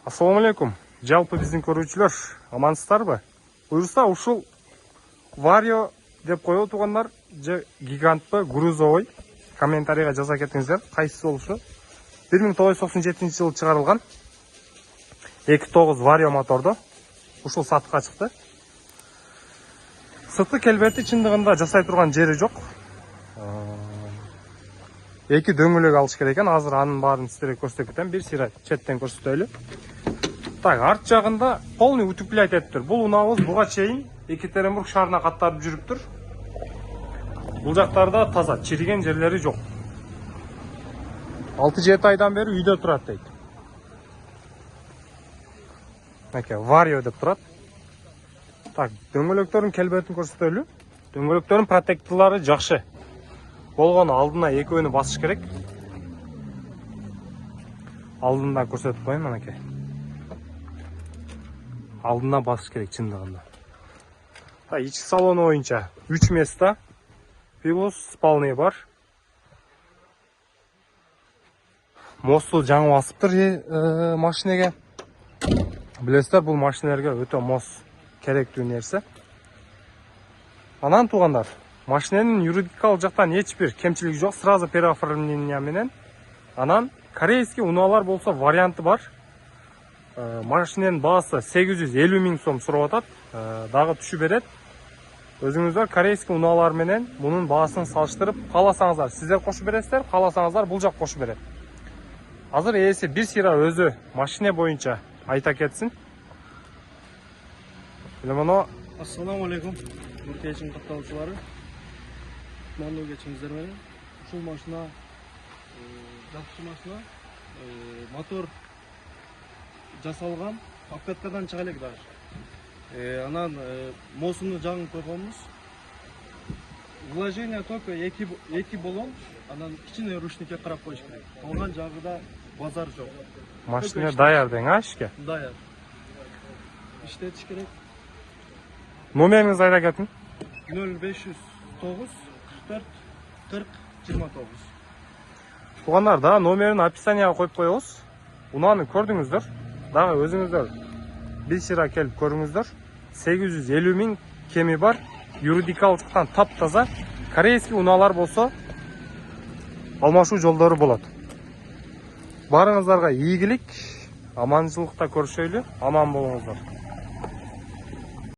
Ассаламу алейкум. Жалпы биздин көрүүчүлөр, амансыздарбы? Буюрса ушул Vario деп коюу тугандар же гигантпы, грузовой? Комментарийга жаза кетиңиздер, кайсысы болушу? 1997 жылы чыгарылган 2.9 Vario мотордо ушул сатыкка чыкты. Сырткы келбети чындыгында жасай турган жери жок. Эки дөңгөлөк алыш керек экен. Азыр анын баарын сиздерге көрсөтүп кетем. Бир сыйра четтен көрсөтөлү. Так, арт жагында полный утеплять этиптир. Бул унаабыз буга чейин Екатеринбург шаарына каттарып жүрүптүр. Бул жактарда таза, чириген жерлери жок. 6-7 айдан бери үйдө турат дейт. Мынакей Vario деп турат. Так, дөңгөлөктөрдүн келбетин көрсөтөлү. Дөңгөлөктөрдүн протекторлору жакшы. Болгону алдына экөөнү басыш керек. Алдында көрсөтүп коеюн, мынакей. Алдына басыш керек чындыгында. Ички салону боюнча 3 места. Плюс спальный бар. Мосту жаңы басыптыр машинеге. Билесиздер, бул машинелерге өтө мост керектүү нерсе. Анан туугандар, машиненин юридикалык жактан эч бир кемчилиги жок, сразу переоформление менен. Анан корейский унаалар болсо варианты бар. Машиненин баасы 850 миң сом сурап атат, дагы түшүп берет. Өзүңүздөр корейский унаалар менен мунун баасын салыштырып, кааласаңыздар сиздер кошуп бересиздер, кааласаңыздар бул жак кошуп берет. Азыр ээси бир сыйра өзү машине боюнча айта кетсин. Мына Ассаламу алейкум. Нуркейчиң катталуучулары. Мандуу кечиңиздер менен. Ушул машина жакшы машина. Мотор жасалган, обкаткадан чыга элек дагы. Анан мосуну жаңы койгонбуз. Вложение только эки болон, анан кичине ручникке карап коюш керек. Калган жагыда базар жок. машина даяр дең, ишке? Даяр. Иштетиш керек. Номериңизди айта кетиң. 0509 44 40 29. Тугандар, да номерин описанияга коюп коебуз. Унааны көрдүңүздөр. Дагы өзүңүздөр бир сыйра келип көрүңүздөр. 850 миң кеми бар. Юридикалык жактан таптаза. Корейский унаалар болсо алмашуу жолдору болот. Барыңыздарга ийгилик, аманчылыкта көрүшөйлү, аман болуңуздар.